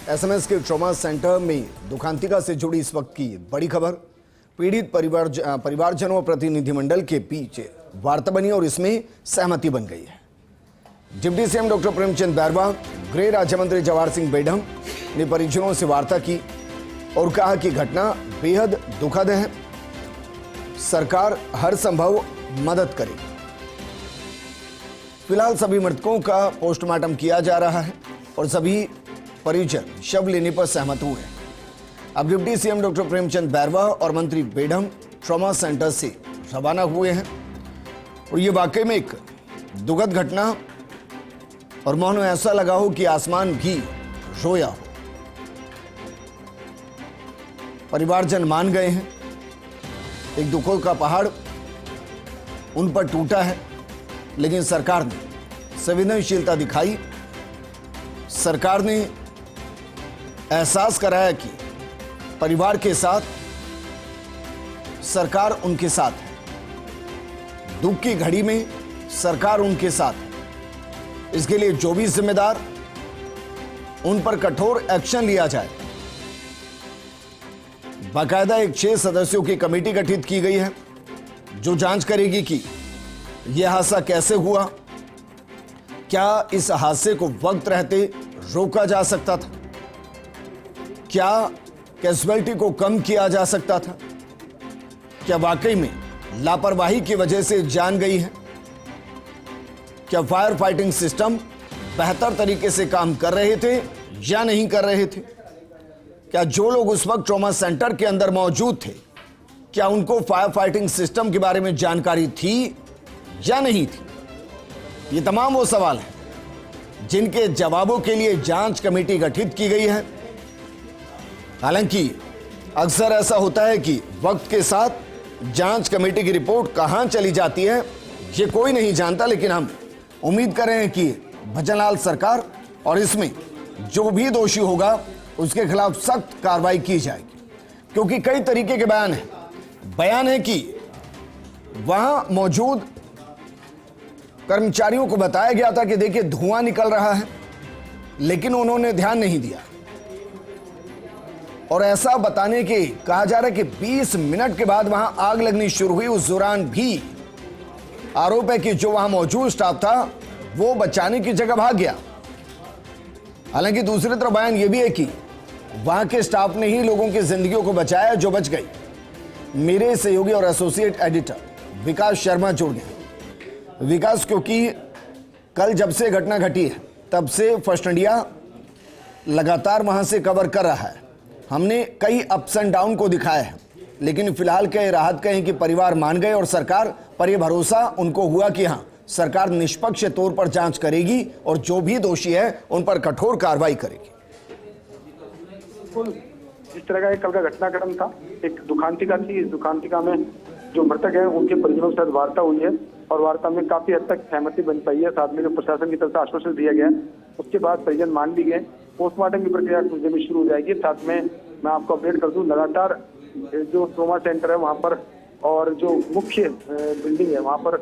SMS के trauma centre में दुखांतिका से जुड़ी इस वक्त की बड़ी खबर। पीड़ित परिवारजनों और प्रतिनिधिमंडल के बीच वार्ता बनी और इसमें सहमति बन गई है। Deputy CM doctor Premchand Bairwa, गृह राज्य मंत्री जवाहर सिंह बेढम ने परिजनों से वार्ता की और कहा कि घटना बेहद दुखद है, सरकार हर संभव मदद करेगी। फिलहाल सभी मृतकों का पोस्टमार्टम किया जा रहा है और सभी परिजन शव लेने पर सहमत हुए हैं। अब deputy CM doctor Premchand Bairwa और मंत्री बेढम ट्रॉमा सेंटर से रवाना हुए हैं और ये वाकई में एक दुखद घटना और मानो ऐसा लगा हो कि आसमान भी रोया हो। परिवारजन मान गए हैं, एक दुखों का पहाड़ उन पर टूटा है, लेकिन सरकार ने संवेदनशीलता दिखाई। सरकार ने एहसास कराया कि परिवार के साथ सरकार उनके साथ है। दुख की घड़ी में सरकार उनके साथ है। इसके लिए जो भी जिम्मेदार, उन पर कठोर एक्शन लिया जाए। बाकायदा एक 6 सदस्यों की कमेटी गठित की गई है जो जांच करेगी कि यह हादसा कैसे हुआ, क्या इस हादसे को वक्त रहते रोका जा सकता था, क्या कैजुअलिटी को कम किया जा सकता था, क्या वाकई में लापरवाही की वजह से जान गई है, क्या फायर फाइटिंग सिस्टम बेहतर तरीके से काम कर रहे थे या नहीं कर रहे थे, क्या जो लोग उस वक्त ट्रॉमा सेंटर के अंदर मौजूद थे क्या उनको फायर फाइटिंग सिस्टम के बारे में जानकारी थी या नहीं थी। ये तमाम वो सवाल हैं जिनके जवाबों के लिए जांच कमेटी गठित की गई है। हालांकि अक्सर ऐसा होता है कि वक्त के साथ जांच कमेटी की रिपोर्ट कहां चली जाती है ये कोई नहीं जानता, लेकिन हम उम्मीद कर रहे हैं कि भजनलाल सरकार और इसमें जो भी दोषी होगा उसके खिलाफ सख्त कार्रवाई की जाएगी, क्योंकि कई तरीके के बयान है कि वहां मौजूद कर्मचारियों को बताया गया था कि देखिए धुआं निकल रहा है, लेकिन उन्होंने ध्यान नहीं दिया और ऐसा बताने के कहा जा रहा है कि 20 मिनट के बाद वहां आग लगनी शुरू हुई। उस दौरान भी आरोप है कि जो वहां मौजूद स्टाफ था वो बचाने की जगह भाग गया। हालांकि दूसरी तरफ बयान यह भी है कि वहां के स्टाफ ने ही लोगों की जिंदगियों को बचाया जो बच गई। मेरे सहयोगी और एसोसिएट एडिटर विकास शर्मा जुड़ गए। विकास, क्योंकि कल जब से घटना घटी है तब से फर्स्ट इंडिया लगातार वहां से कवर कर रहा है। हमने कई अप्स एंड डाउन को दिखाया है, लेकिन फिलहाल क्या राहत कहें कि परिवार मान गए और सरकार पर यह भरोसा उनको हुआ कि हां सरकार निष्पक्ष तौर पर जांच करेगी और जो भी दोषी है उन पर कठोर कार्रवाई करेगी। जिस तरह का एक कल का घटनाक्रम था, एक दुखांतिका थी। इस दुखांतिका में जो मृतक है उनके परिजनों के साथ वार्ता हुई है और वार्ता में काफी हद तक सहमति बन पाई है। साथ में जो प्रशासन की तरफ से आश्वासन दिया गया, उसके बाद परिजन मान भी गए। पोस्टमार्टम की प्रक्रिया कुछ देर में शुरू हो जाएगी। साथ में मैं आपको अपडेट कर दूं, लगातार जो ट्रॉमा सेंटर है वहाँ पर और जो मुख्य बिल्डिंग है वहाँ पर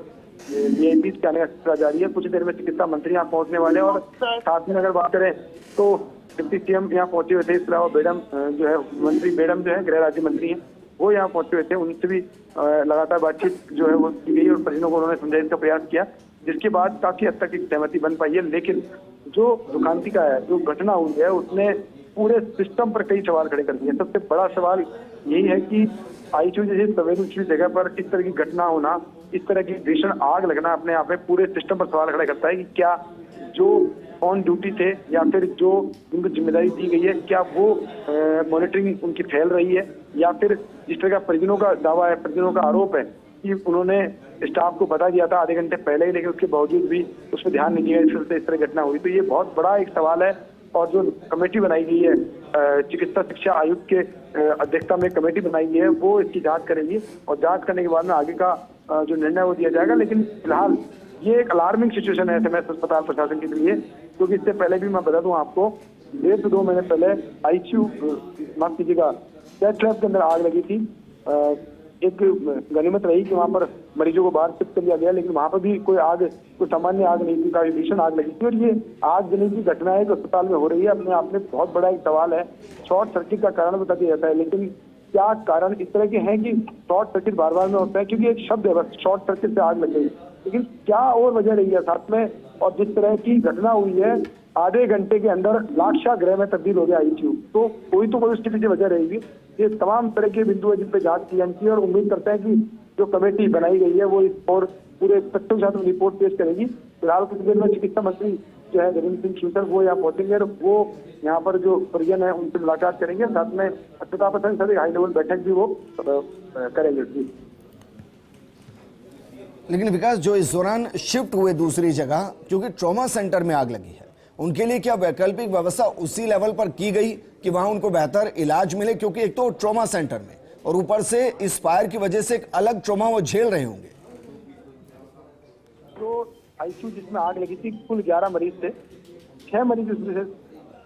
वीआईपी के आने का सिलसिला जारी है। कुछ देर में चिकित्सा मंत्री यहाँ पहुंचने वाले हैं और साथ में अगर बात करें तो डिप्टी सीएम यहाँ पहुंचे हुए थे। इसके अलावा बेढम जो है, मंत्री बेढम जो है गृह राज्य मंत्री हैं, वो यहाँ पहुंचे हुए थे। उनसे भी लगातार बातचीत जो है वो की गई और परिजनों को उन्होंने समझाने का प्रयास किया, जिसके बाद काफी हद तक एक सहमति बन पाई है। लेकिन जो दुखांतिका है, जो घटना हुई है, उसने पूरे सिस्टम पर कई सवाल खड़े कर दिए। सबसे बड़ा सवाल यही है कि आईसीयू जैसी संवेदनशील जगह पर इस तरह की घटना होना, इस तरह की भीषण आग लगना अपने आप में पूरे सिस्टम पर सवाल खड़े करता है कि क्या जो ऑन ड्यूटी थे या फिर जो उनको जिम्मेदारी दी गई है, क्या वो मॉनिटरिंग उनकी फैल रही है, या फिर जिस तरह का परिजनों का दावा है, परिजनों का आरोप है कि उन्होंने स्टाफ को बता दिया था आधे घंटे पहले ही, लेकिन उसके बावजूद भी उस पर ध्यान नहीं दिया, इस तरह घटना हुई। तो ये बहुत बड़ा एक सवाल है और जो कमेटी बनाई गई है, चिकित्सा शिक्षा आयुक्त के अध्यक्षता में कमेटी बनाई गई है, वो इसकी जांच करेगी और जांच करने के बाद में आगे का जो निर्णय वो दिया जाएगा। लेकिन फिलहाल ये एक अलार्मिंग सिचुएशन है एसएमएस अस्पताल प्रशासन के लिए, क्योंकि इससे पहले भी मैं बता दूं आपको, 1.5 से 2 महीने पहले आईसीयू माफ कीजिएगा कैथ लैब के अंदर आग लगी थी। एक गनीमत रही कि वहां पर मरीजों को बाहर शिफ्ट कर लिया गया, लेकिन वहां पर भी कोई सामान्य आग नहीं थी, काफी भीषण आग लगी थी। और ये आग जलने की घटना एक अस्पताल में हो रही है, अपने आप में बहुत बड़ा एक सवाल है। शॉर्ट सर्किट का कारण बता दिया जाता है, लेकिन क्या कारण इस तरह के हैं कि शॉर्ट सर्किट बार बार में होता है, क्योंकि एक शब्द है बस, शॉर्ट सर्किट से आग लग गई, लेकिन क्या और वजह रही है साथ में। और जिस तरह की घटना हुई है, आधे घंटे के अंदर लाक्षागृह में तब्दील हो गया आईसीयू, तो कोई उसके पीछे वजह रहेगी। ये तमाम तरह के बिंदु है जिन पे जांच की जानी है, और उम्मीद करते हैं कि जो कमेटी बनाई गई है वो इस और पूरे तथ्यों के साथ रिपोर्ट पेश करेगी। फिलहाल कुछ देर में चिकित्सा मंत्री जो है गजेंद्र सिंह शेखावत वो यहाँ पहुंचेंगे और वो यहाँ पर जो परिजन है उनसे मुलाकात करेंगे, साथ में स्वच्छता पर सभी हाई लेवल बैठक भी वो करेंगे। लेकिन विकास, जो इस दौरान शिफ्ट हुए दूसरी जगह, क्योंकि ट्रॉमा सेंटर में आग लगी है, उनके लिए क्या वैकल्पिक व्यवस्था उसी लेवल पर की गई कि वहां उनको बेहतर इलाज मिले? क्योंकि एक तो ट्रॉमा सेंटर में और ऊपर से इस फायर की वजह से एक अलग ट्रॉमा वो झेल रहे होंगे। तो आईसीयू जिसमें आग लगी थी, कुल 11 मरीज थे, 6 मरीज उसमें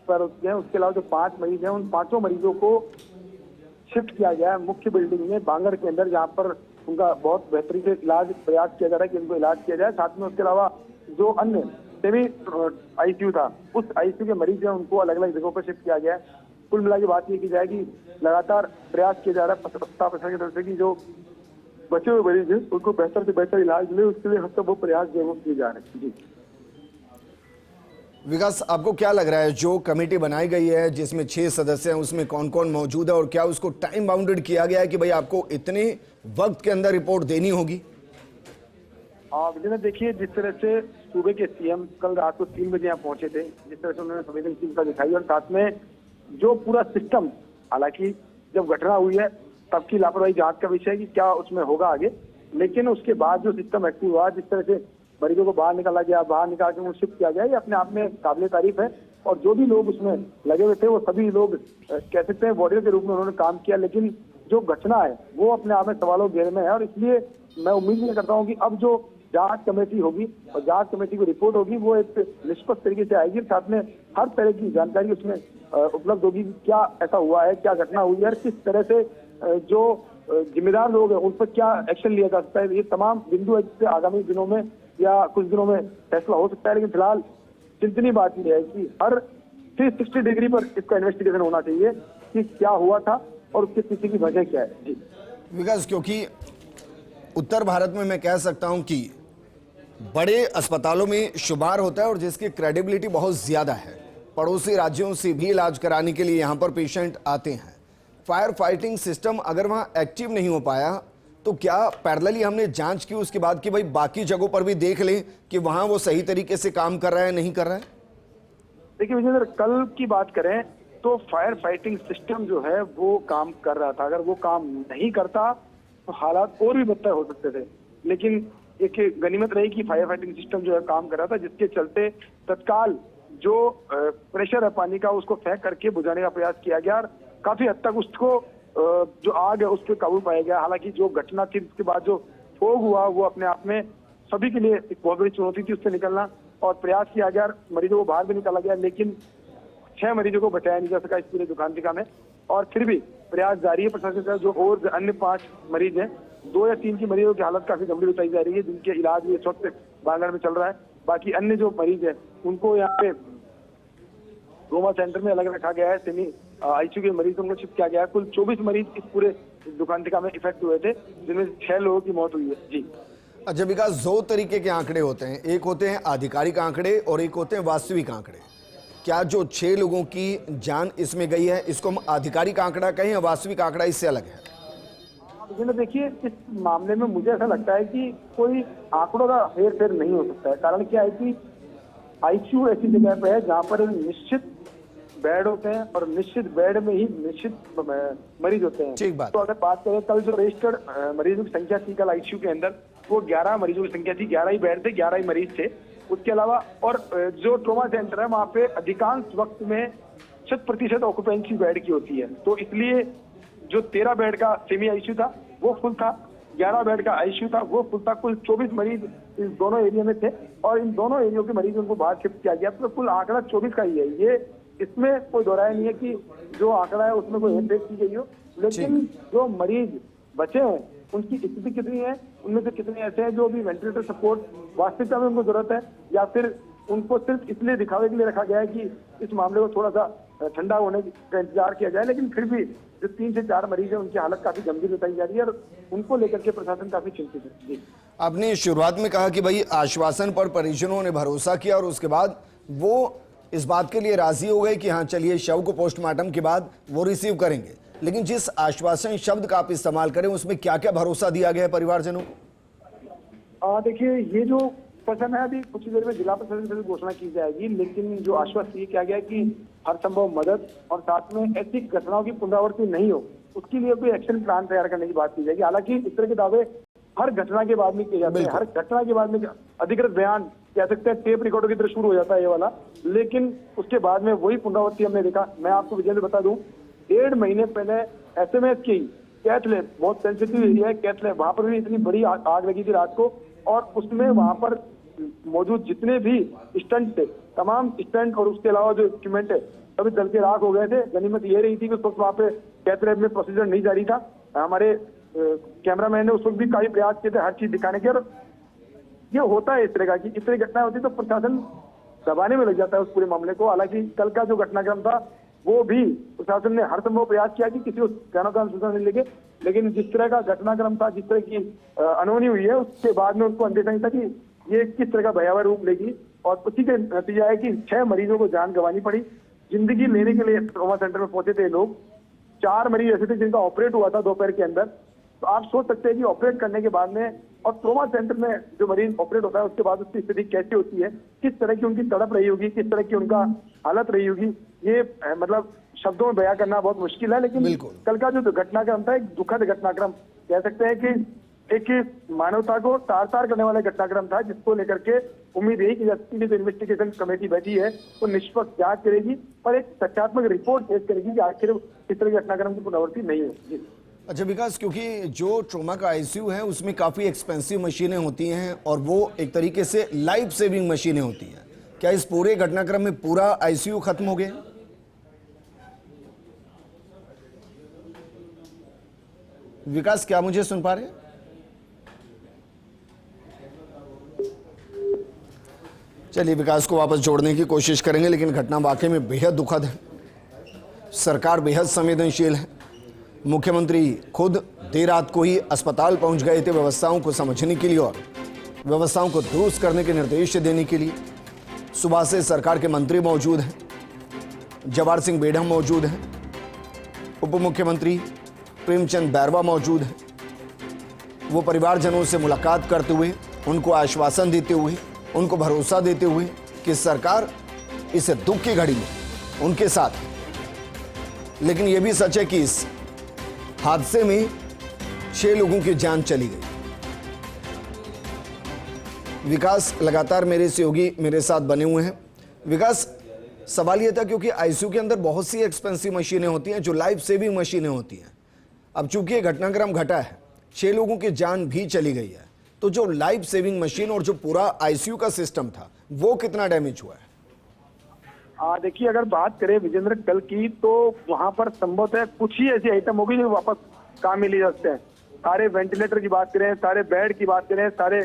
पर हैं, उसके अलावा जो 5 मरीज हैं, उन 5 मरीजों को शिफ्ट किया गया है मुख्य बिल्डिंग में बांगर के अंदर, जहाँ पर उनका बहुत बेहतरीन से इलाज प्रयास किया जा रहा है कि उनको इलाज किया जाए। साथ में उसके अलावा जो अन्य सेमी आईसीयू था, उस आईसीयू के मरीज हैं उनको अलग अलग जगहों पर शिफ्ट किया गया है। कुल मिला के बात ये की जाए कि लगातार प्रयास किया जा रहा है स्वच्छता प्रशासन की तरफ से कि जो बचे हुए मरीज हैं उनको बेहतर से बेहतर इलाज मिले, उसके लिए हम सब वो प्रयास जो है वो किए जा रहे हैं। जी विकास, आपको क्या लग रहा है जो कमेटी बनाई गई है जिसमें 6 सदस्य हैं, उसमें कौन कौन मौजूद है और क्या उसको टाइम बाउंडेड किया गया है कि भाई आपको इतने वक्त के अंदर रिपोर्ट देनी होगी? विजय, देखिए जिस तरह से सूबे के सीएम कल रात को 3 बजे यहाँ पहुंचे थे, जिस तरह से उन्होंने संवेदनशीलता दिखाई, और साथ में जो पूरा सिस्टम, हालांकि जब घटना हुई है तब की लापरवाही जांच का विषय है कि क्या उसमें होगा आगे, लेकिन उसके बाद जो सिस्टम एक्टिव हुआ, जिस तरह से मरीजों को बाहर निकाला गया, बाहर निकाल के उनको शिफ्ट किया गया, ये अपने आप में काबिल तारीफ है। और जो भी लोग उसमें लगे हुए थे वो सभी लोग कह सकते हैं वॉरियर के रूप में उन्होंने काम किया, लेकिन जो घटना है वो अपने आप में सवालों घेरे में है। और इसलिए मैं उम्मीद नहीं करता हूँ कि अब जो जांच कमेटी होगी और जांच कमेटी को रिपोर्ट होगी वो एक निष्पक्ष तरीके से आएगी, साथ में हर तरह की जानकारी उसमें उपलब्ध होगी कि क्या ऐसा हुआ है, क्या घटना हुई है और किस तरह से जो जिम्मेदार लोग हैं उन पर क्या एक्शन लिया जा सकता है। ये तमाम बिंदु है जिससे आगामी दिनों में या कुछ दिनों में फैसला हो सकता है। लेकिन फिलहाल चिंतनीय बात यह है कि हर 360 डिग्री पर इसका इन्वेस्टिगेशन होना चाहिए कि क्या हुआ था और उसके पीछे की वजह क्या है। जी विकास, क्योंकि उत्तर भारत में मैं कह सकता हूं कि बड़े अस्पतालों में शुमार होता है और जिसकी क्रेडिबिलिटी बहुत ज्यादा है, पड़ोसी राज्यों से भी इलाज कराने के लिए यहां पर पेशेंट आते हैं। फायर फाइटिंग सिस्टम अगर वहां एक्टिव नहीं हो पाया तो क्या पैरेलली हमने जांच की उसके बाद कि भाई बाकी जगहों पर भी देख लें कि वहां वो सही तरीके से काम कर रहा है नहीं कर रहा है? देखिए विजय, अगर कल की बात करें तो फायर फाइटिंग सिस्टम जो है वो काम कर रहा था। अगर वो काम नहीं करता तो हालात और भी बदतर हो सकते थे, लेकिन एक गनीमत रही कि फायर फाइटिंग सिस्टम जो है काम कर रहा था, जिसके चलते तत्काल जो प्रेशर है पानी का उसको फेंक करके बुझाने का प्रयास किया गया और काफी हद तक उसको जो आग है उस पर काबू पाया गया। हालांकि जो घटना थी उसके बाद जो फोग हुआ वो अपने आप में सभी के लिए एक बहुत बड़ी चुनौती थी, उससे निकलना और प्रयास किया गया, मरीजों को बाहर भी निकाला गया, लेकिन 6 मरीजों को बचाया नहीं जा सका इस पूरे दुखांतिका में। और फिर भी प्रयास जारी है प्रशासन का। जो और अन्य 5 मरीज हैं, 2 या 3 की मरीजों की हालत काफी गंभीर बताई जा रही है, जिनके इलाज भी इस वक्त बांगर में चल रहा है। बाकी अन्य जो मरीज है उनको यहाँ पे ट्रॉमा सेंटर में अलग रखा गया है, सेमी आईसीयू के मरीज उनको शिफ्ट किया गया है। कुल 24 मरीज इस पूरे दुखांतिका में इफेक्ट हुए थे, जिनमें 6 लोगों की मौत हुई है। जी अच्छा विकास, 2 तरीके के आंकड़े होते हैं, एक होते हैं आधिकारिक आंकड़े और एक होते हैं वास्तविक आंकड़े। क्या जो 6 लोगों की जान इसमें गई है इसको हम आधिकारिक आंकड़ा कहें या वास्तविक आंकड़ा इससे अलग है? देखिए इस मामले में मुझे ऐसा लगता है कि कोई आंकड़ों का हेर फेर नहीं हो सकता है। कारण क्या है कि आईसीयू ऐसी जगह पे है जहाँ पर निश्चित बेड होते हैं और निश्चित बेड में ही निश्चित मरीज होते हैं। ठीक बात। तो अगर बात करें कल जो रजिस्टर्ड मरीजों की संख्या थी कल आईसीयू के अंदर, वो 11 मरीजों की संख्या थी, 11 ही बेड थे, 11 ही मरीज थे। उसके अलावा और जो ट्रॉमा सेंटर है वहाँ पे अधिकांश वक्त में 100% ऑक्यूपेंसी बेड की होती है। तो इसलिए जो 13 बेड का सेमी आईसीयू था वो फुल था, 11 बेड का आईसीयू था वो फुल था। कुल 24 मरीज इस दोनों एरिया में थे और इन दोनों एरिया के मरीज उनको बाहर शिफ्ट किया गया। तो कुल आंकड़ा 24 का ही है। ये इसमें कोई दोहराया नहीं है कि जो आंकड़ा है उसमें कोई हेरफेर की गई हो, लेकिन जो मरीज बचे हैं उनकी स्थिति कितनी है, उनमें से कितने ऐसे हैं जो अभी वेंटिलेटर सपोर्ट वास्तविकता में उनको जरूरत है, या फिर उनको सिर्फ इसलिए दिखावे के लिए रखा गया है कि इस मामले को थोड़ा सा ठंडा होने का इंतजार किया जाए। लेकिन फिर भी जो 3 से 4 मरीज है उनकी हालत काफी गंभीर बताई जा रही है और उनको लेकर के प्रशासन काफी चिंतित है। जी, आपने शुरुआत में कहा कि भाई आश्वासन पर परिजनों ने भरोसा किया और उसके बाद वो इस बात के लिए राजी हो गए कि हाँ चलिए शव को पोस्टमार्टम के बाद वो रिसीव करेंगे, लेकिन जिस आश्वासन शब्द का आप इस्तेमाल करें उसमें क्या क्या भरोसा दिया गया है परिवारजनों को? देखिए, ये जो प्रश्न है अभी कुछ देर में जिला प्रशासन से घोषणा की जाएगी, लेकिन जो आश्वस्त ये किया गया है कि हर संभव मदद और साथ में ऐसी घटनाओं की पुनरावृत्ति नहीं हो उसके लिए कोई एक्शन प्लान तैयार करने की बात की जाएगी। हालांकि इस तरह के दावे हर घटना के बाद में किए जाते हैं, हर घटना के बाद में अधिकृत बयान कह सकते हैं टेप रिकॉर्डर की तरह शुरू हो जाता है ये वाला, लेकिन उसके बाद में वही पुनरावृत्ति हमने देखा। मैं आपको विजेंद्र बता दूं, 1.5 महीने पहले एसएमएस की कैथ लैब, बहुत सेंसिटिव एरिया है कैथ लैब, वहां पर भी इतनी बड़ी आग लगी थी रात को, और उसमें वहां पर मौजूद जितने भी स्टंट थे, तमाम स्टंट और उसके अलावा जो इक्विपमेंट है सभी जल के राख हो गए थे। गनीमत ये रही थी कि उस वक्त वहां पे कैथ लैब में प्रोसीजर नहीं जारी था। हमारे कैमरामैन ने उस वक्त भी काफी प्रयास किए थे हर चीज दिखाने के, और ये होता है इस तरह का कि इस तरह की घटना होती है तो प्रशासन दबाने में लग जाता है उस पूरे मामले को। हालांकि कल का जो घटनाक्रम था वो भी प्रशासन ने हर संभव प्रयास किया कि किसी को जानो का सूचना नहीं लगे, लेकिन जिस तरह का घटनाक्रम था, जिस तरह की अनहोनी हुई है, उसके बाद में उनको अंदेशा नहीं था कि ये किस तरह का भयावह रूप लेगी, और उसी का नतीजा है कि 6 मरीजों को जान गंवानी पड़ी। जिंदगी लेने के लिए ट्रॉमा सेंटर में पहुंचे थे लोग, 4 मरीज ऐसे थे जिनका ऑपरेट हुआ था दोपहर के अंदर। तो आप सोच सकते हैं कि ऑपरेट करने के बाद में, और ट्रॉमा सेंटर में जो मरीज ऑपरेट होता है उसके बाद उसकी स्थिति कैसी होती है, किस तरह की उनकी तड़प रही होगी, किस तरह की उनका हालत रही होगी, ये मतलब शब्दों में बयां करना बहुत मुश्किल है। लेकिन कल का जो घटनाक्रम था एक दुखद घटनाक्रम कह सकते हैं कि एक मानवता को तार-तार करने वाला घटनाक्रम था, जिसको लेकर के उम्मीद यही की जाती है जो इन्वेस्टिगेशन कमेटी बैठी है वो निष्पक्ष जांच करेगी और एक तथ्यात्मक रिपोर्ट पेश करेगी कि आखिर इस तरह के घटनाक्रम की पुनरावृत्ति नहीं होगी। अच्छा विकास, क्योंकि जो ट्रॉमा का आईसीयू है उसमें काफी एक्सपेंसिव मशीनें होती हैं और वो एक तरीके से लाइफ सेविंग मशीनें होती हैं, क्या इस पूरे घटनाक्रम में पूरा आईसीयू खत्म हो गया? विकास, क्या मुझे सुन पा रहे हैं? चलिए विकास को वापस जोड़ने की कोशिश करेंगे, लेकिन घटना वाकई में बेहद दुखद है। सरकार बेहद संवेदनशील है। मुख्यमंत्री खुद देर रात को ही अस्पताल पहुंच गए थे व्यवस्थाओं को समझने के लिए और व्यवस्थाओं को दुरुस्त करने के निर्देश देने के लिए। सुबह से सरकार के मंत्री मौजूद हैं, जवाहर सिंह बेढ़ा मौजूद हैं, उप मुख्यमंत्री प्रेमचंद बैरवा मौजूद हैं। वो परिवारजनों से मुलाकात करते हुए उनको आश्वासन देते हुए, उनको भरोसा देते हुए कि सरकार इस दुख की घड़ी में उनके साथ है। लेकिन यह भी सच है कि इस हादसे में 6 लोगों की जान चली गई। विकास लगातार मेरे सहयोगी मेरे साथ बने हुए हैं। विकास, सवाल यह था क्योंकि आईसीयू के अंदर बहुत सी एक्सपेंसिव मशीनें होती हैं जो लाइफ सेविंग मशीनें होती हैं। अब चूंकि ये घटनाक्रम घटा है, 6 लोगों की जान भी चली गई है, तो जो लाइफ सेविंग मशीन और जो पूरा आईसीयू का सिस्टम था वो कितना डैमेज हुआ है? देखिए, अगर बात करें विजेंद्र कल की, तो वहां पर संभवतः कुछ ही ऐसी आइटम होगी जो वापस काम में ले जा सकते हैं। सारे वेंटिलेटर की बात करें, सारे बेड की बात करें, सारे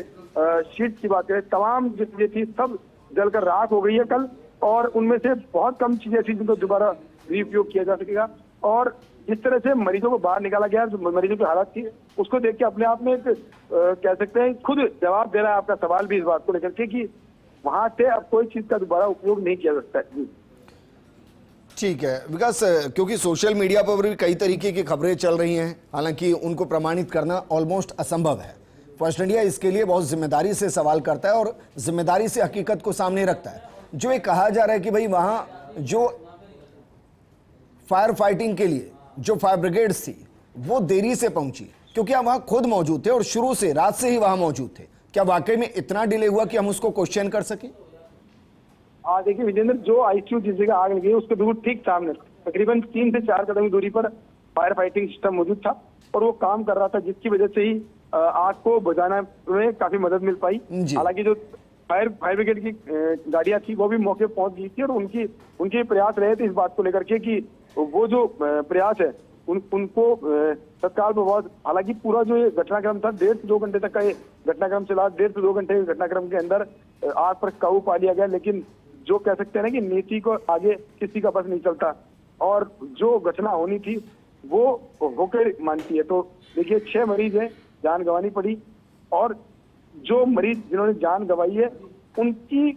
शीट की बात करें, तमाम जो चीजें थी सब जलकर राख हो गई है कल, और उनमें से बहुत कम चीजें ऐसी जिनको दोबारा रीउपयोग किया जा सकेगा। और जिस तरह से मरीजों को बाहर निकाला गया, जो मरीजों की हालत थी, उसको देख के अपने आप में एक कह सकते हैं खुद जवाब दे रहा है आपका सवाल भी इस बात को लेकर के कि वहां से अब कोई चीज का दोबारा उपयोग नहीं किया जा सकता है। ठीक है विकास, क्योंकि सोशल मीडिया पर भी कई तरीके की खबरें चल रही हैं, हालांकि उनको प्रमाणित करना ऑलमोस्ट असंभव है। फर्स्ट इंडिया इसके लिए बहुत जिम्मेदारी से सवाल करता है और जिम्मेदारी से हकीकत को सामने रखता है। जो ये कहा जा रहा है कि भाई वहां जो फायर फाइटिंग के लिए जो फायर ब्रिगेड्स थी वो देरी से पहुंची, क्योंकि आप वहां खुद मौजूद थे और शुरू से रात से ही वहां मौजूद थे, क्या वाकई में इतना डिले हुआ कि हम उसको क्वेश्चन कर सके? देखिए विजेंद्र, जो आईसीयू जिस जगह आग लगी है उसके बिल्कुल ठीक सामने तकरीबन 3 से 4 कदम की दूरी पर फायर फाइटिंग सिस्टम मौजूद था और वो काम कर रहा था, जिसकी वजह से ही आग को बुझाने में काफी मदद मिल पाई। हालांकि जो फायर ब्रिगेड की गाड़ियां थी वो भी मौके पर पहुंच गई थी और उनके प्रयास रहे थे इस बात को लेकर के कि वो जो प्रयास है उनको तत्काल प्रभाव, हालांकि पूरा जो ये घटनाक्रम था 1.5 से 2 घंटे तक का ये घटनाक्रम चला। 1.5 से 2 घंटे के घटनाक्रम के अंदर आग पर काबू पा लिया गया, लेकिन जो कह सकते हैं ना कि नीति को आगे किसी का बस नहीं चलता, और जो घटना होनी थी वो होकर मानती है। तो देखिए 6 मरीज हैं, जान गंवानी पड़ी, और जो मरीज जिन्होंने जान गंवाई है उनकी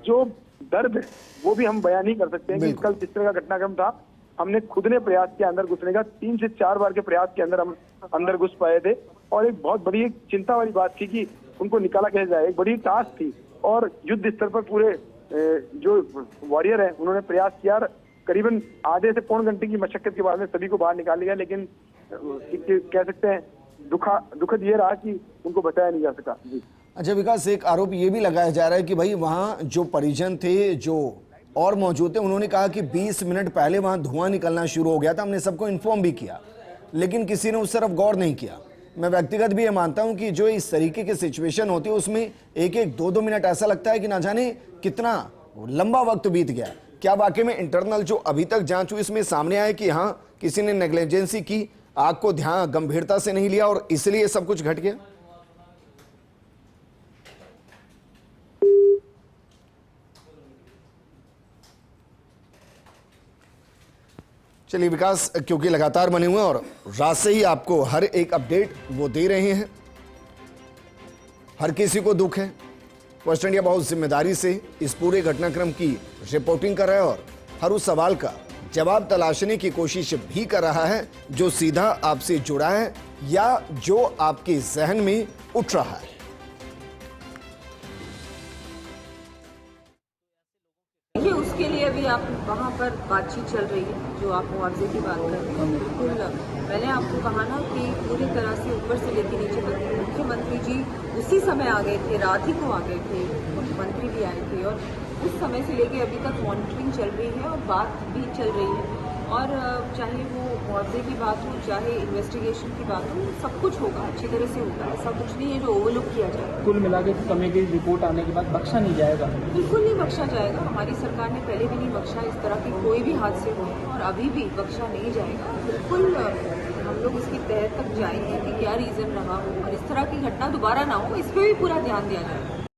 जो दर्द है वो भी हम बयान नहीं कर सकते हैं कि कल किस तरह का घटनाक्रम था। हमने खुद ने प्रयास किया अंदर घुसने का, 3 से 4 बार के प्रयास के अंदर हम अंदर घुस पाए थे, और एक बहुत बड़ी चिंता वाली बात थी कि उनको निकाला कैसे जाए, एक बड़ी टास्क थी। और युद्ध स्तर पर पूरे जो वॉरियर है उन्होंने प्रयास किया, करीबन आधे से पौन घंटे की मशक्कत के बाद में सभी को बाहर निकाल लिया, लेकिन कह सकते हैं दुखद ये रहा कि उनको बचाया नहीं जा सका। जी। अच्छा विकास, एक आरोप ये भी लगाया जा रहा है कि भाई वहाँ जो परिजन थे जो और मौजूद थे, उन्होंने कहा कि 20 मिनट पहले वहाँ धुआं निकलना शुरू हो गया था, हमने सबको इन्फॉर्म भी किया, लेकिन किसी ने उस तरफ गौर नहीं किया। मैं व्यक्तिगत भी ये मानता हूँ कि जो इस तरीके की सिचुएशन होती है उसमें 1-1, 2-2 मिनट ऐसा लगता है कि ना जाने कितना लंबा वक्त बीत गया। क्या वाकई में इंटरनल जो अभी तक जांच हुई इसमें सामने आया कि हाँ किसी ने नेग्लिजेंसी की, आग को ध्यान गंभीरता से नहीं लिया और इसलिए सब कुछ घट गया? चलिए विकास, क्योंकि लगातार बने हुए हैं और रात से ही आपको हर एक अपडेट वो दे रहे हैं, हर किसी को दुख है। वेस्ट इंडिया बहुत जिम्मेदारी से इस पूरे घटनाक्रम की रिपोर्टिंग कर रहा है और हर उस सवाल का जवाब तलाशने की कोशिश भी कर रहा है जो सीधा आपसे जुड़ा है या जो आपके जहन में उठ रहा है। देखिए उसके लिए अभी आप वहाँ पर बातचीत चल रही है, जो आप मुआवजे की बात कर रहे हैं। बिल्कुल मैंने आपको कहा ना कि पूरी तरह से ऊपर से लेकर नीचे तक मुख्यमंत्री जी उसी समय आ गए थे, रात ही को आ गए थे, मंत्री भी आए थे, और उस समय से लेके अभी तक मॉनिटरिंग चल रही है और बात भी चल रही है। और चाहे वो मुआवजे की बात हो, चाहे इन्वेस्टिगेशन की बात हो, सब कुछ होगा, अच्छी तरह से होगा। ऐसा कुछ नहीं है जो ओवरलुक किया जाए। कुल मिला के समय की रिपोर्ट आने के बाद बख्शा नहीं जाएगा? बिल्कुल नहीं बख्शा जाएगा। हमारी सरकार ने पहले भी नहीं बख्शा, इस तरह के कोई भी हादसे हुए हैं, और अभी भी बख्शा नहीं जाएगा। बिल्कुल हम लोग इसकी तह तक जाएंगे कि क्या रीज़न रहा हो और इस तरह की घटना दोबारा ना हो, इस पर भी पूरा ध्यान दिया जाएगा।